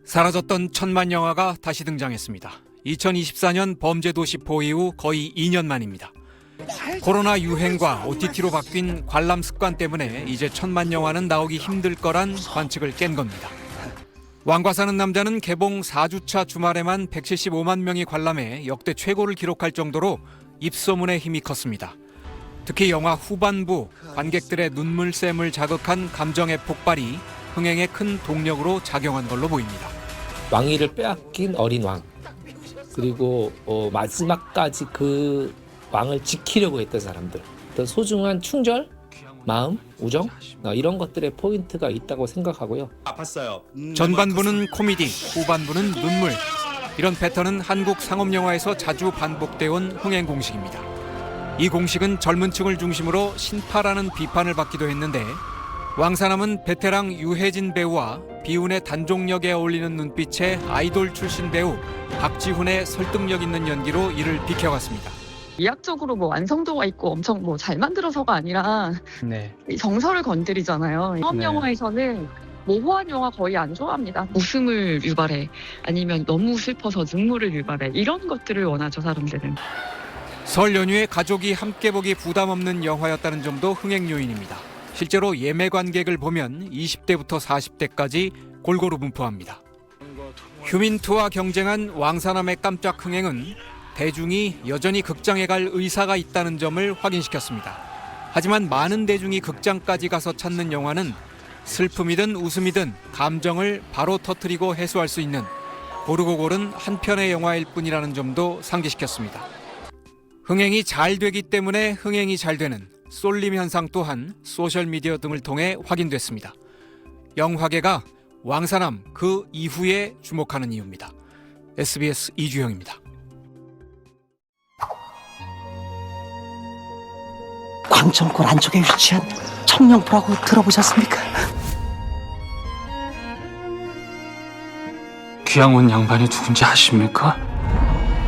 사라졌던 천만 영화가 다시 등장했습니다. 2024년 범죄도시 포 이후 거의 2년 만입니다. 코로나 유행과 OTT로 바뀐 관람 습관 때문에 이제 천만 영화는 나오기 힘들 거란 관측을 깬 겁니다. 왕과 사는 남자는 개봉 4주차 주말에만 175만 명이 관람해 역대 최고를 기록할 정도로 입소문의 힘이 컸습니다. 특히 영화 후반부 관객들의 눈물샘을 자극한 감정의 폭발이 흥행에 큰 동력으로 작용한 걸로 보입니다. 왕위를 빼앗긴 어린 왕, 그리고 마지막까지 그 왕을 지키려고 했던 사람들, 어떤 소중한 충절, 마음, 우정, 이런 것들의 포인트가 있다고 생각하고요. 아팠어요. 전반부는 코미디, 후반부는 눈물. 이런 패턴은 한국 상업영화에서 자주 반복되어 온 흥행 공식입니다. 이 공식은 젊은 층을 중심으로 신파라는 비판을 받기도 했는데 왕사남은 베테랑 유해진 배우와 비운의 단종 역에 어울리는 눈빛의 아이돌 출신 배우 박지훈의 설득력 있는 연기로 이를 비켜갔습니다. 이학적으로 완성도가 있고 엄청 잘 만들어서가 아니라 이 정서를 건드리잖아요. 처음 영화에서는 모호한 영화 거의 안 좋아합니다. 웃음을 유발해, 아니면 너무 슬퍼서 눈물을 유발해, 이런 것들을 원하죠, 사람들은. 설 연휴에 가족이 함께 보기 부담 없는 영화였다는 점도 흥행 요인입니다. 실제로 예매 관객을 보면 20대부터 40대까지 골고루 분포합니다. 휴민투와 경쟁한 왕사남의 깜짝 흥행은 대중이 여전히 극장에 갈 의사가 있다는 점을 확인시켰습니다. 하지만 많은 대중이 극장까지 가서 찾는 영화는 슬픔이든 웃음이든 감정을 바로 터뜨리고 해소할 수 있는 고르고 고른 한 편의 영화일 뿐이라는 점도 상기시켰습니다. 흥행이 잘 되기 때문에 흥행이 잘 되는 쏠림 현상 또한 소셜미디어 등을 통해 확인됐습니다. 영화계가 왕사남 그 이후에 주목하는 이유입니다. SBS 이주영입니다. 광천골 안쪽에 위치한 청룡포라고 들어보셨습니까? 귀양원 양반이 누군지 아십니까?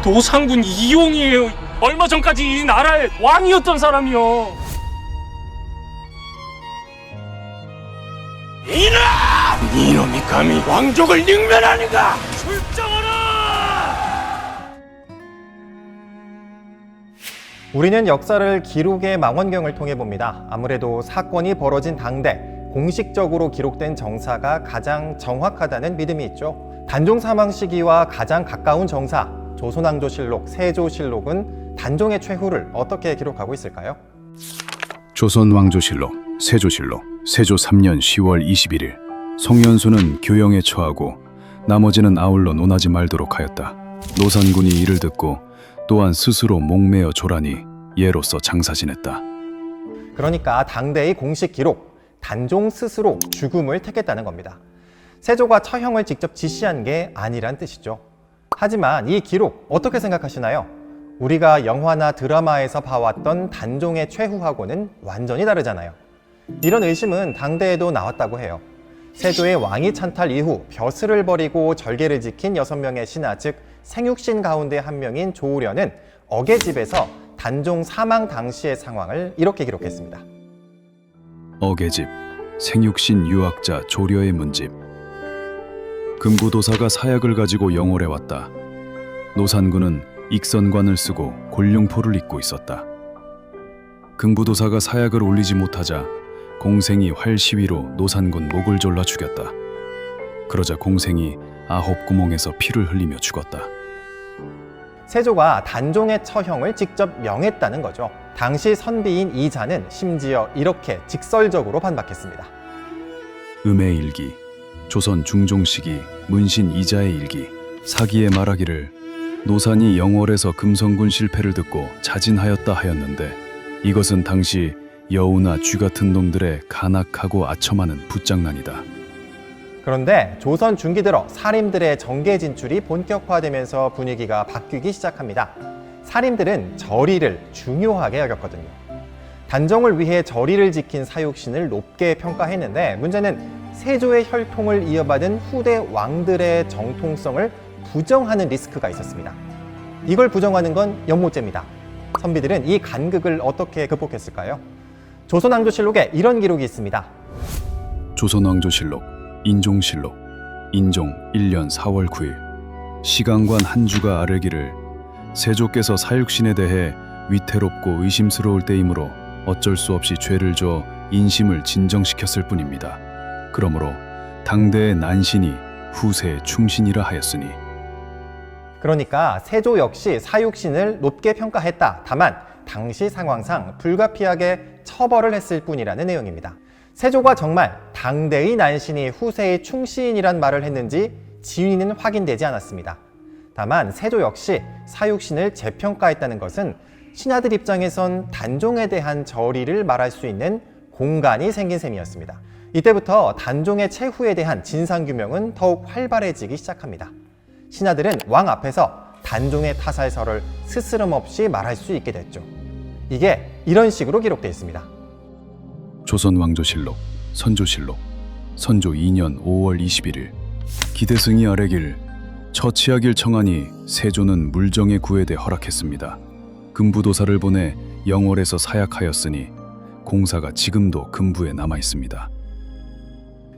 노상군 이용이에요. 얼마 전까지 이 나라의 왕이었던 사람이요. 이놈이 감히 왕족을 능멸하는가? 우리는 역사를 기록의 망원경을 통해 봅니다. 아무래도 사건이 벌어진 당대 공식적으로 기록된 정사가 가장 정확하다는 믿음이 있죠. 단종 사망 시기와 가장 가까운 정사, 조선왕조실록, 세조실록은 단종의 최후를 어떻게 기록하고 있을까요? 조선왕조실록, 세조실록, 세조 3년 10월 21일 송현수는 교영에 처하고 나머지는 아울러 논하지 말도록 하였다. 노산군이 이를 듣고 또한 스스로 목매어 조라니 예로서 장사 지냈다. 그러니까 당대의 공식 기록, 단종 스스로 죽음을 택했다는 겁니다. 세조가 처형을 직접 지시한 게 아니란 뜻이죠. 하지만 이 기록 어떻게 생각하시나요? 우리가 영화나 드라마에서 봐왔던 단종의 최후하고는 완전히 다르잖아요. 이런 의심은 당대에도 나왔다고 해요. 세조의 왕위 찬탈 이후 벼슬을 버리고 절개를 지킨 6명의 신하, 즉 생육신 가운데 한 명인 조우련은 어계집에서 단종 사망 당시의 상황을 이렇게 기록했습니다. 어계집, 생육신 유학자 조려의 문집. 금구도사가 사약을 가지고 영월에 왔다. 노산군은 익선관을 쓰고 골룡포를 입고 있었다. 금부도사가 사약을 올리지 못하자 공생이 활시위로 노산군 목을 졸라 죽였다. 그러자 공생이 9구멍에서 피를 흘리며 죽었다. 세조가 단종의 처형을 직접 명했다는 거죠. 당시 선비인 이자는 심지어 이렇게 직설적으로 반박했습니다. 음의 일기, 조선 중종 시기 문신 이자의 일기. 사기에 말하기를 노산이 영월에서 금성군 실패를 듣고 자진하였다 하였는데 이것은 당시 여우나 쥐 같은 놈들의 간악하고 아첨하는 붓장난이다. 그런데 조선 중기 들어 사림들의 정계 진출이 본격화되면서 분위기가 바뀌기 시작합니다. 사림들은 절의를 중요하게 여겼거든요. 단종을 위해 절의를 지킨 사육신을 높게 평가했는데 문제는 세조의 혈통을 이어받은 후대 왕들의 정통성을 부정하는 리스크가 있었습니다. 이걸 부정하는 건 연못제입니다. 선비들은 이 간극을 어떻게 극복했을까요? 조선왕조실록에 이런 기록이 있습니다. 조선왕조실록, 인종실록. 인종 1년 4월 9일 시간관 한 주가 아르기를 세조께서 사육신에 대해 위태롭고 의심스러울 때이므로 어쩔 수 없이 죄를 져 인심을 진정시켰을 뿐입니다. 그러므로 당대의 난신이 후세의 충신이라 하였으니 그러니까 세조 역시 사육신을 높게 평가했다. 다만 당시 상황상 불가피하게 처벌을 했을 뿐이라는 내용입니다. 세조가 정말 당대의 난신이 후세의 충신이란 말을 했는지 진위는 확인되지 않았습니다. 다만 세조 역시 사육신을 재평가했다는 것은 신하들 입장에선 단종에 대한 절의를 말할 수 있는 공간이 생긴 셈이었습니다. 이때부터 단종의 최후에 대한 진상규명은 더욱 활발해지기 시작합니다. 신하들은 왕 앞에서 단종의 타살설을 스스럼 없이 말할 수 있게 됐죠. 이게 이런 식으로 기록되어 있습니다. 조선왕조실록, 선조실록, 선조 2년 5월 21일 기대승이 아래길 처치하길 청하니 세조는 물정에 구애돼 허락했습니다. 금부도사를 보내 영월에서 사약하였으니 공사가 지금도 금부에 남아 있습니다.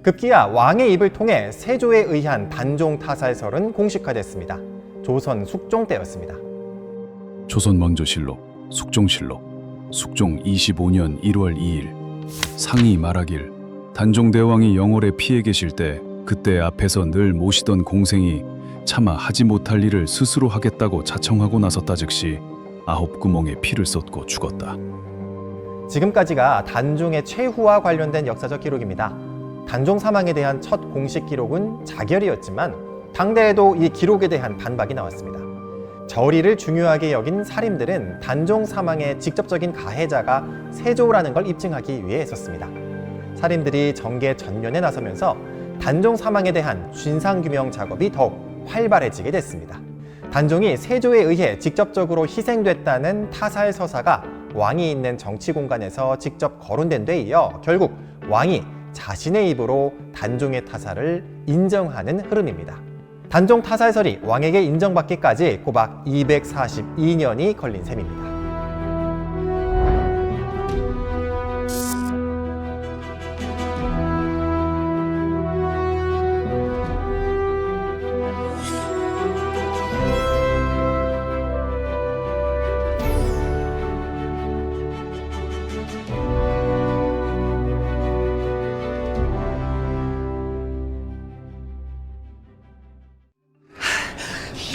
급기야 왕의 입을 통해 세조에 의한 단종 타살설은 공식화됐습니다. 조선 숙종 때였습니다. 조선왕조실록, 숙종실록, 숙종 25년 1월 2일 상이 말하길 단종대왕이 영월에 피해 계실 때 그때 앞에서 늘 모시던 공생이 차마 하지 못할 일을 스스로 하겠다고 자청하고 나섰다 즉시 9구멍에 피를 쏟고 죽었다. 지금까지가 단종의 최후와 관련된 역사적 기록입니다. 단종 사망에 대한 첫 공식 기록은 자결이었지만 당대에도 이 기록에 대한 반박이 나왔습니다. 절의를 중요하게 여긴 사림들은 단종 사망의 직접적인 가해자가 세조라는 걸 입증하기 위해 했었습니다. 사림들이 정계 전면에 나서면서 단종 사망에 대한 진상규명 작업이 더욱 활발해지게 됐습니다. 단종이 세조에 의해 직접적으로 희생됐다는 타살 서사가 왕이 있는 정치 공간에서 직접 거론된 데 이어 결국 왕이 자신의 입으로 단종의 타살을 인정하는 흐름입니다. 단종 타살설이 왕에게 인정받기까지 꼬박 242년이 걸린 셈입니다.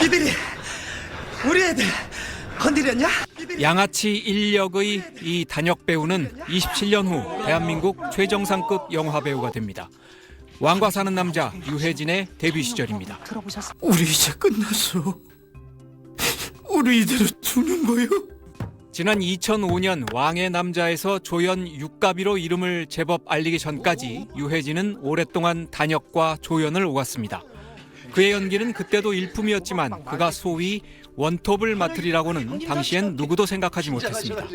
니들이 우리 애들 건드렸냐? 양아치 인력의 이 단역 배우는 27년 후 대한민국 최정상급 영화 배우가 됩니다. 왕과 사는 남자 유해진의 데뷔 시절입니다. 우리 이제 끝났어. 우리 이대로 두는 거요? 지난 2005년 왕의 남자에서 조연 육가비로 이름을 제법 알리기 전까지 유해진은 오랫동안 단역과 조연을 오갔습니다. 그의 연기는 그때도 일품이었지만 그가 소위 원톱을 맡으리라고는 당시엔 누구도 생각하지 못했습니다.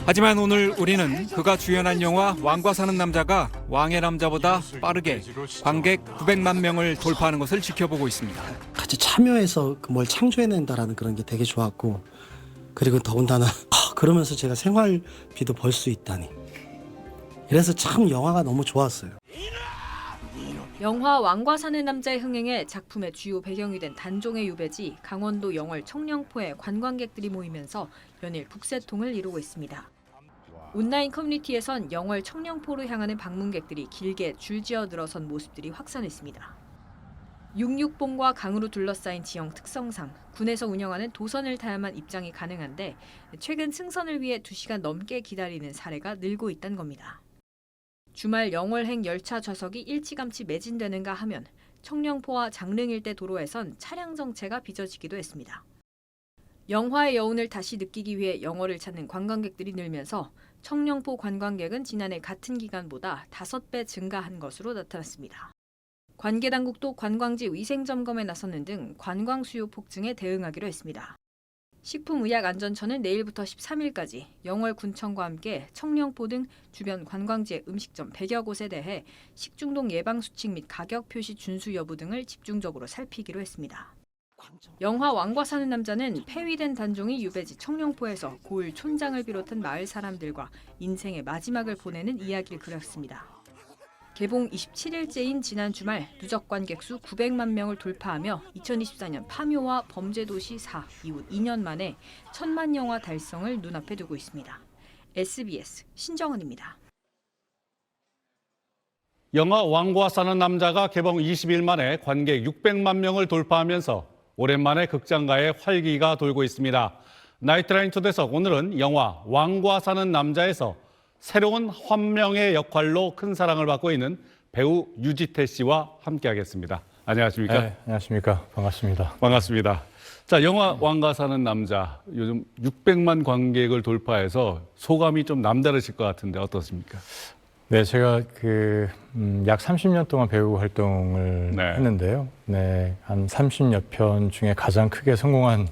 하지만 오늘 우리는 그가 주연한 영화 왕과 사는 남자가 왕의 남자보다 빠르게 관객 900만 명을 돌파하는 것을 지켜보고 있습니다. 같이 참여해서 뭘 창조해낸다라는 그런 게 되게 좋았고, 그리고 더군다나 그러면서 제가 생활비도 벌 수 있다니, 그래서 참 영화가 너무 좋았어요. 영화 왕과 사는 남자의 흥행에 작품의 주요 배경이 된 단종의 유배지 강원도 영월 청령포에 관광객들이 모이면서 연일 북새통을 이루고 있습니다. 온라인 커뮤니티에선 영월 청령포로 향하는 방문객들이 길게 줄지어 늘어선 모습들이 확산했습니다. 66봉과 강으로 둘러싸인 지형 특성상 군에서 운영하는 도선을 타야만 입장이 가능한데 최근 승선을 위해 2시간 넘게 기다리는 사례가 늘고 있다는 겁니다. 주말 영월행 열차 좌석이 일찌감치 매진되는가 하면 청령포와 장릉일대 도로에선 차량 정체가 빚어지기도 했습니다. 영화의 여운을 다시 느끼기 위해 영월을 찾는 관광객들이 늘면서 청령포 관광객은 지난해 같은 기간보다 5배 증가한 것으로 나타났습니다. 관계당국도 관광지 위생점검에 나서는 등 관광 수요 폭증에 대응하기로 했습니다. 식품의약안전처는 내일부터 13일까지 영월군청과 함께 청령포 등 주변 관광지의 음식점 100여 곳에 대해 식중독 예방 수칙 및 가격 표시 준수 여부 등을 집중적으로 살피기로 했습니다. 영화 왕과 사는 남자는 폐위된 단종이 유배지 청령포에서 고을 촌장을 비롯한 마을 사람들과 인생의 마지막을 보내는 이야기를 그렸습니다. 개봉 27일째인 지난 주말 누적 관객 수 900만 명을 돌파하며 2024년 파묘와 범죄도시 4 이후 2년 만에 1000만 영화 달성을 눈앞에 두고 있습니다. SBS 신정은입니다. 영화 왕과 사는 남자가 개봉 20일 만에 관객 600만 명을 돌파하면서 오랜만에 극장가에 활기가 돌고 있습니다. 나이트라인 초대석 오늘은 영화 왕과 사는 남자에서 새로운 환명의 역할로 큰 사랑을 받고 있는 배우 유지태 씨와 함께하겠습니다. 안녕하십니까? 네, 안녕하십니까? 반갑습니다. 반갑습니다. 자, 영화 왕과 사는 남자 요즘 600만 관객을 돌파해서 소감이 좀 남다르실 것 같은데 어떻습니까? 네, 제가 약 30년 동안 배우 활동을 했는데요. 네, 한 30여 편 중에 가장 크게 성공한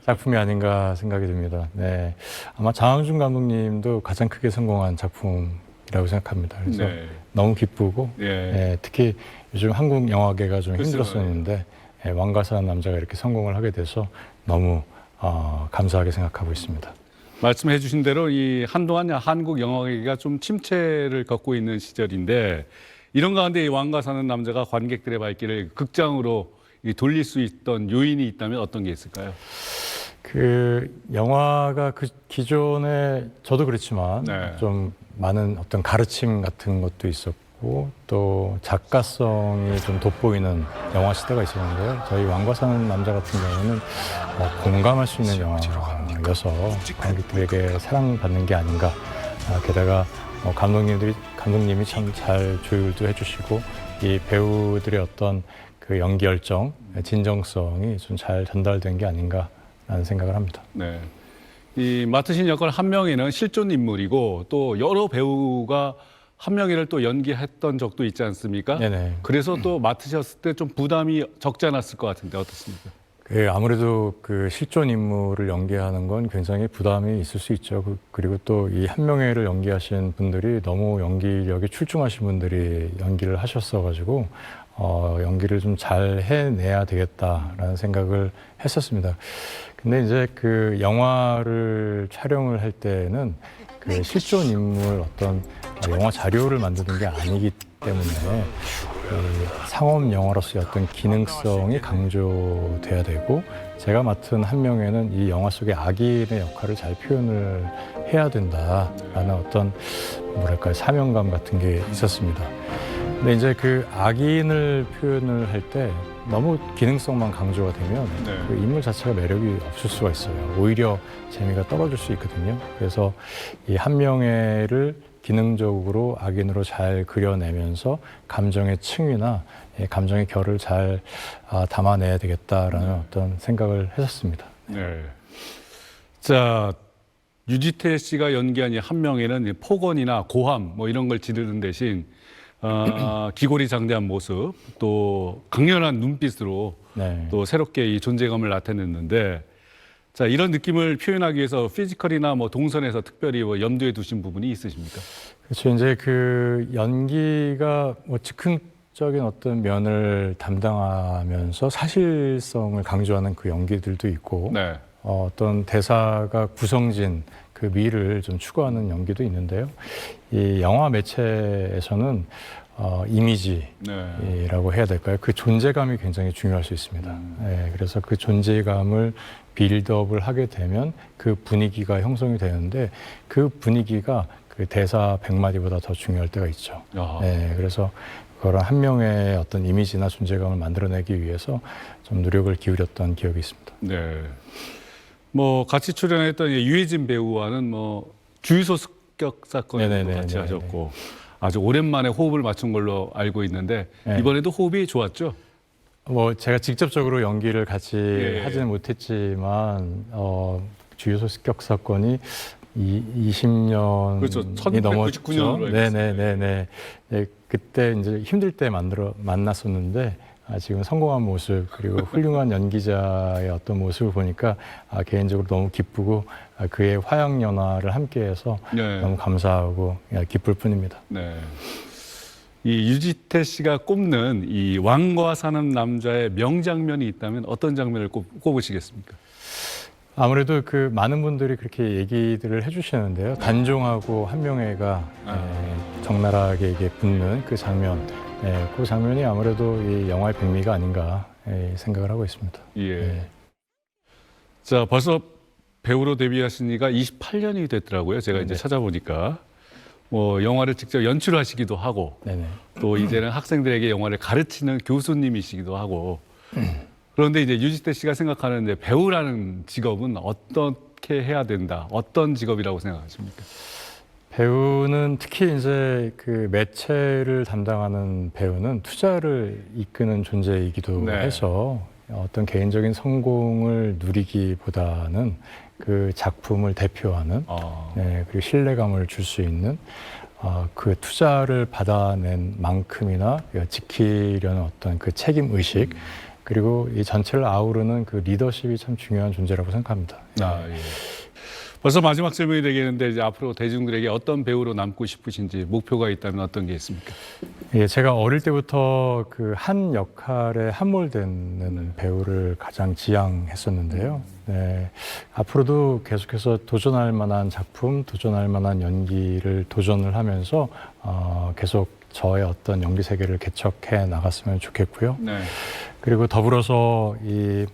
작품이 아닌가 생각이 듭니다. 네, 아마 장항준 감독님도 가장 크게 성공한 작품이라고 생각합니다. 그래서 너무 기쁘고, 네, 특히 요즘 한국 영화계가 좀 힘들었었는데 왕과 사는 남자가 이렇게 성공을 하게 돼서 너무 감사하게 생각하고 있습니다. 말씀해 주신 대로 이 한동안 한국 영화계가 좀 침체를 겪고 있는 시절인데 이런 가운데 이 왕과 사는 남자가 관객들의 발길을 극장으로 돌릴 수 있던 요인이 있다면 어떤 게 있을까요? 영화가 기존에 저도 그렇지만 좀 많은 어떤 가르침 같은 것도 있었고 또 작가성이 좀 돋보이는 영화 시대가 있었는데요. 저희 왕과 사는 남자 같은 경우는 공감할 수 있는 영화여서 관객들에게 사랑받는 게 아닌가. 게다가 감독님이 참 잘 조율도 해주시고 이 배우들의 어떤 그 연기 열정, 진정성이 좀 잘 전달된 게 아닌가라는 생각을 합니다. 네. 이 맡으신 역할 한명희는 실존 인물이고 또 여러 배우가 한명희를 또 연기했던 적도 있지 않습니까? 네네. 그래서 또 맡으셨을 때 좀 부담이 적지 않았을 것 같은데 어떻습니까? 아무래도 실존 인물을 연기하는 건 굉장히 부담이 있을 수 있죠. 그리고 또 이 한명희를 연기하신 분들이 너무 연기력이 출중하신 분들이 연기를 하셨어가지고 연기를 좀 잘 해내야 되겠다라는 생각을 했었습니다. 근데 이제 영화를 촬영을 할 때는 실존 인물 어떤 영화 자료를 만드는 게 아니기 때문에 상업 영화로서의 어떤 기능성이 강조돼야 되고 제가 맡은 한명희는 이 영화 속의 악인의 역할을 잘 표현을 해야 된다라는 어떤 뭐랄까요 사명감 같은 게 있었습니다. 근데 이제 악인을 표현을 할 때 너무 기능성만 강조가 되면 인물 자체가 매력이 없을 수가 있어요. 오히려 재미가 떨어질 수 있거든요. 그래서 이 한명희를 기능적으로 악인으로 잘 그려내면서 감정의 층위나 감정의 결을 잘 담아내야 되겠다라는 어떤 생각을 했었습니다. 네. 자, 유지태 씨가 연기한 이 한명희는 폭언이나 고함 뭐 이런 걸 지르는 대신 기골이 장대한 모습, 또 강렬한 눈빛으로 또 새롭게 이 존재감을 나타냈는데, 자 이런 느낌을 표현하기 위해서 피지컬이나 뭐 동선에서 특별히 뭐 염두에 두신 부분이 있으십니까? 그렇죠. 이제 연기가 뭐 즉흥적인 어떤 면을 담당하면서 사실성을 강조하는 그 연기들도 있고, 어떤 대사가 구성진 그 미를 좀 추구하는 연기도 있는데요. 이 영화 매체에서는 이미지라고 해야 될까요? 그 존재감이 굉장히 중요할 수 있습니다. 네, 그래서 그 존재감을 빌드업을 하게 되면 그 분위기가 형성이 되는데 그 분위기가 그 대사 100마디보다 더 중요할 때가 있죠. 네, 그래서 그런 한명의 어떤 이미지나 존재감을 만들어내기 위해서 좀 노력을 기울였던 기억이 있습니다. 네. 뭐 같이 출연했던 유해진 배우와는 뭐 주유소 습격 사건에도 같이 하셨고 아주 오랜만에 호흡을 맞춘 걸로 알고 있는데 이번에도 호흡이 좋았죠? 뭐 제가 직접적으로 연기를 같이 하지는 못했지만 주유소 습격 사건이 20년이 그렇죠. 넘었죠. 1999년으로 네네네네. 그때 이제 힘들 때 만났었는데 지금 성공한 모습 그리고 훌륭한 연기자의 어떤 모습을 보니까 개인적으로 너무 기쁘고 그의 화양연화를 함께해서 너무 감사하고 기쁠 뿐입니다. 네. 이 유지태 씨가 꼽는 이 왕과 사는 남자의 명장면이 있다면 어떤 장면을 꼽으시겠습니까? 아무래도 그 많은 분들이 그렇게 얘기들을 해주시는데요. 단종하고 한명회가 적나라하게 이게 붙는 그 장면, 그 장면이 아무래도 이 영화의 백미가 아닌가 생각을 하고 있습니다. 예. 자, 벌써 배우로 데뷔하신 지가 28년이 됐더라고요. 제가 이제 찾아보니까. 뭐 영화를 직접 연출하시기도 하고 네네. 또 이제는 학생들에게 영화를 가르치는 교수님이시기도 하고 그런데 이제 유지태 씨가 생각하는 배우라는 직업은 어떻게 해야 된다, 어떤 직업이라고 생각하십니까? 배우는 특히 이제 그 매체를 담당하는 배우는 투자를 이끄는 존재이기도 네. 해서 어떤 개인적인 성공을 누리기보다는 그 작품을 대표하는 그리고 신뢰감을 줄 수 있는 그 투자를 받아낸 만큼이나 지키려는 어떤 그 책임 의식 그리고 이 전체를 아우르는 그 리더십이 참 중요한 존재라고 생각합니다. 예. 벌써 마지막 질문이 되겠는데 이제 앞으로 대중들에게 어떤 배우로 남고 싶으신지 목표가 있다면 어떤 게 있습니까? 예, 제가 어릴 때부터 그 한 역할에 함몰되는 배우를 가장 지향했었는데요. 네, 앞으로도 계속해서 도전할 만한 작품, 도전할 만한 연기를 도전을 하면서 계속 저의 어떤 연기 세계를 개척해 나갔으면 좋겠고요. 네. 그리고 더불어서 이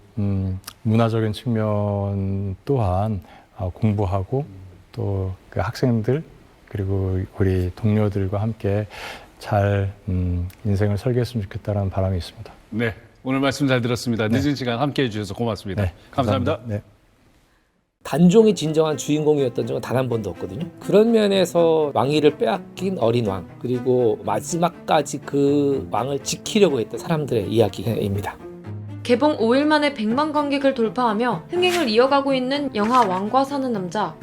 문화적인 측면 또한 공부하고 또 그 학생들 그리고 우리 동료들과 함께 잘 인생을 설계했으면 좋겠다는 바람이 있습니다. 네, 오늘 말씀 잘 들었습니다. 네. 늦은 시간 함께해 주셔서 고맙습니다. 네, 감사합니다. 네. 단종이 진정한 주인공이었던 적은 단 한 번도 없거든요. 그런 면에서 왕위를 빼앗긴 어린 왕, 그리고 마지막까지 그 왕을 지키려고 했던 사람들의 이야기입니다. 개봉 5일 만에 100만 관객을 돌파하며 흥행을 이어가고 있는 영화 왕과 사는 남자.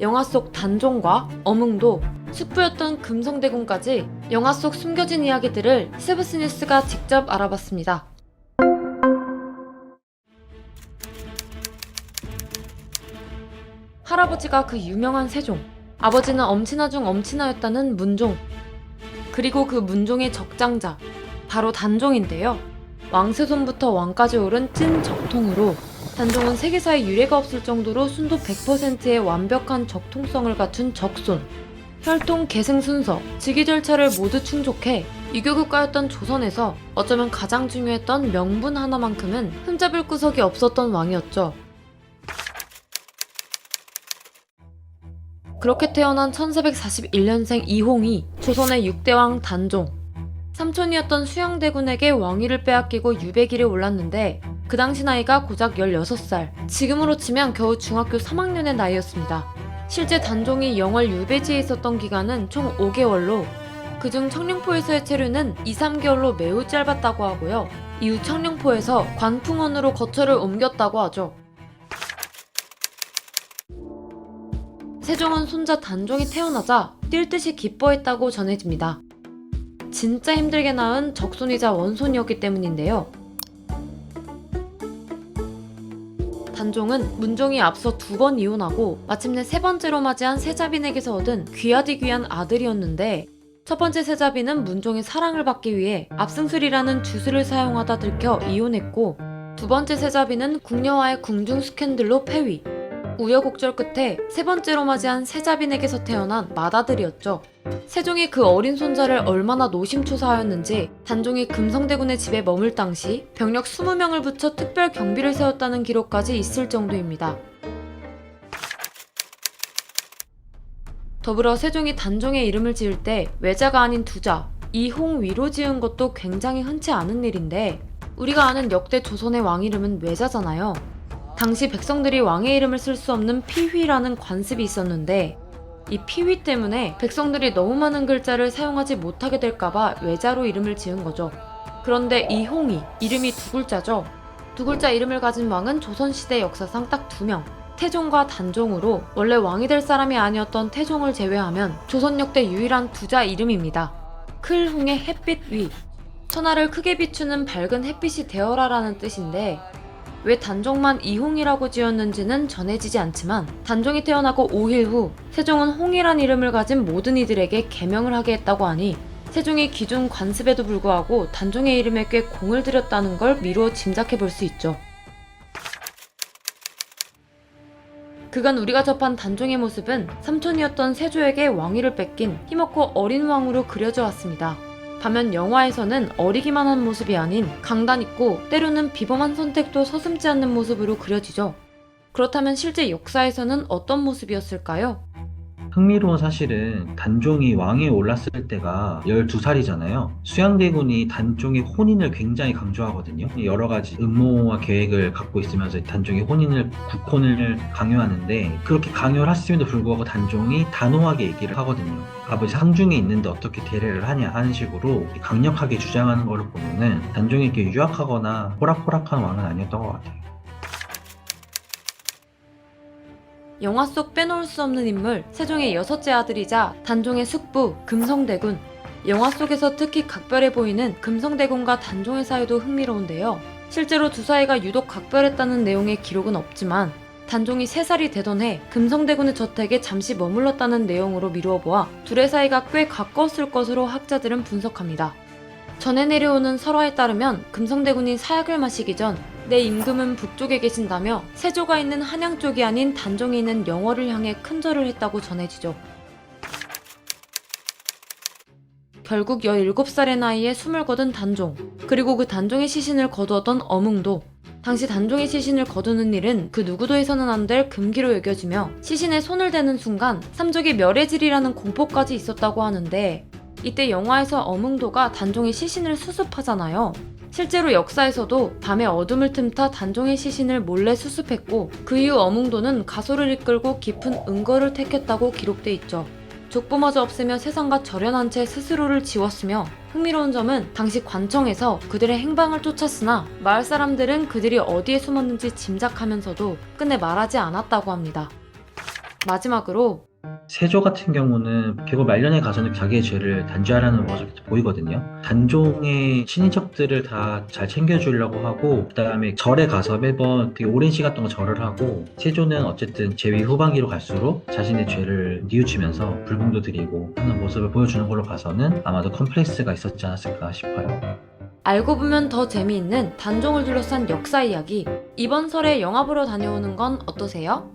영화 속 단종과 어몽도, 숙부였던 금성대군까지 영화 속 숨겨진 이야기들을 세브스뉴스가 직접 알아봤습니다. 할아버지가 그 유명한 세종, 아버지는 엄친아 중 엄친아였다는 문종, 그리고 그 문종의 적장자, 바로 단종인데요. 왕세손부터 왕까지 오른 찐 적통으로 단종은 세계사에 유례가 없을 정도로 순도 100%의 완벽한 적통성을 갖춘 적손, 혈통, 계승 순서, 직위 절차를 모두 충족해 유교국가였던 조선에서 어쩌면 가장 중요했던 명분 하나만큼은 흠잡을 구석이 없었던 왕이었죠. 그렇게 태어난 1441년생 이홍이 조선의 6대왕 단종, 삼촌이었던 수영대군에게 왕위를 빼앗기고 유배길에 올랐는데 그 당시 나이가 고작 16살, 지금으로 치면 겨우 중학교 3학년의 나이였습니다. 실제 단종이 영월 유배지에 있었던 기간은 총 5개월로 그중 청룡포에서의 체류는 2-3개월로 매우 짧았다고 하고요. 이후 청룡포에서 관풍원으로 거처를 옮겼다고 하죠. 세종은 손자 단종이 태어나자 뛸 듯이 기뻐했다고 전해집니다. 진짜 힘들게 낳은 적손이자 원손이었기 때문인데요. 단종은 문종이 앞서 2번 이혼하고 마침내 3번째로 맞이한 세자빈에게서 얻은 귀하디 귀한 아들이었는데 첫 번째 세자빈은 문종의 사랑을 받기 위해 압승술이라는 주술을 사용하다 들켜 이혼했고 두 번째 세자빈은 궁녀와의 궁중 스캔들로 폐위. 우여곡절 끝에 3번째로 맞이한 세자빈에게서 태어난 맏아들이었죠. 세종이 그 어린 손자를 얼마나 노심초사하였는지 단종이 금성대군의 집에 머물 당시 병력 20명을 붙여 특별 경비를 세웠다는 기록까지 있을 정도입니다. 더불어 세종이 단종의 이름을 지을 때 외자가 아닌 두자, 이홍위로 지은 것도 굉장히 흔치 않은 일인데 우리가 아는 역대 조선의 왕 이름은 외자잖아요. 당시 백성들이 왕의 이름을 쓸 수 없는 피휘라는 관습이 있었는데 이 피휘 때문에 백성들이 너무 많은 글자를 사용하지 못하게 될까봐 외자로 이름을 지은 거죠. 그런데 이홍이, 이름이 2글자죠. 2글자 이름을 가진 왕은 조선시대 역사상 딱 2명, 태종과 단종으로 원래 왕이 될 사람이 아니었던 태종을 제외하면 조선 역대 유일한 두자 이름입니다. 클홍의 햇빛 위, 천하를 크게 비추는 밝은 햇빛이 되어라라는 뜻인데 왜 단종만 이홍이라고 지었는지는 전해지지 않지만 단종이 태어나고 5일 후 세종은 홍이란 이름을 가진 모든 이들에게 계명을 하게 했다고 하니 세종이 기존 관습에도 불구하고 단종의 이름에 꽤 공을 들였다는 걸 미루어 짐작해 볼 수 있죠. 그간 우리가 접한 단종의 모습은 삼촌이었던 세조에게 왕위를 뺏긴 힘없고 어린 왕으로 그려져 왔습니다. 반면 영화에서는 어리기만 한 모습이 아닌 강단 있고 때로는 비범한 선택도 서슴지 않는 모습으로 그려지죠. 그렇다면 실제 역사에서는 어떤 모습이었을까요? 흥미로운 사실은 단종이 왕위에 올랐을 때가 12살이잖아요. 수양대군이 단종의 혼인을 굉장히 강조하거든요. 여러 가지 음모와 계획을 갖고 있으면서 단종의 국혼을 강요하는데, 그렇게 강요를 했음에도 불구하고 단종이 단호하게 얘기를 하거든요. 아버지 상중에 있는데 어떻게 대례를 하냐 하는 식으로 강력하게 주장하는 것을 보면은 단종이 이렇게 유약하거나 호락호락한 왕은 아니었던 것 같아요. 영화 속 빼놓을 수 없는 인물, 세종의 6째 아들이자 단종의 숙부 금성대군. 영화 속에서 특히 각별해 보이는 금성대군과 단종의 사이도 흥미로운데요. 실제로 두 사이가 유독 각별했다는 내용의 기록은 없지만 단종이 3살이 되던 해 금성대군의 저택에 잠시 머물렀다는 내용으로 미루어 보아 둘의 사이가 꽤 가까웠을 것으로 학자들은 분석합니다. 전해 내려오는 설화에 따르면 금성대군이 사약을 마시기 전 내 임금은 북쪽에 계신다며 세조가 있는 한양 쪽이 아닌 단종이 있는 영월을 향해 큰절을 했다고 전해지죠. 결국 17살의 나이에 숨을 거둔 단종, 그리고 그 단종의 시신을 거두었던 어몽도. 당시 단종의 시신을 거두는 일은 그 누구도 해서는 안 될 금기로 여겨지며 시신에 손을 대는 순간 삼족의 멸해질이라는 공포까지 있었다고 하는데, 이때 영화에서 어몽도가 단종의 시신을 수습하잖아요. 실제로 역사에서도 밤에 어둠을 틈타 단종의 시신을 몰래 수습했고, 그 이후 어몽도는 가소를 이끌고 깊은 은거를 택했다고 기록돼 있죠. 족보마저 없애며 세상과 절연한 채 스스로를 지웠으며, 흥미로운 점은 당시 관청에서 그들의 행방을 쫓았으나 마을 사람들은 그들이 어디에 숨었는지 짐작하면서도 끝내 말하지 않았다고 합니다. 마지막으로 세조 같은 경우는 계곡 말년에 가서는 자기의 죄를 단죄하라는 모습이 보이거든요. 단종의 친인척들을 다 잘 챙겨주려고 하고, 그 다음에 절에 가서 매번 되게 오랜 시간 동안 절을 하고, 세조는 어쨌든 제위 후반기로 갈수록 자신의 죄를 뉘우치면서 불공도 드리고 하는 모습을 보여주는 걸로 봐서는 아마도 컴플렉스가 있었지 않았을까 싶어요. 알고 보면 더 재미있는 단종을 둘러싼 역사 이야기, 이번 설에 영화 보러 다녀오는 건 어떠세요?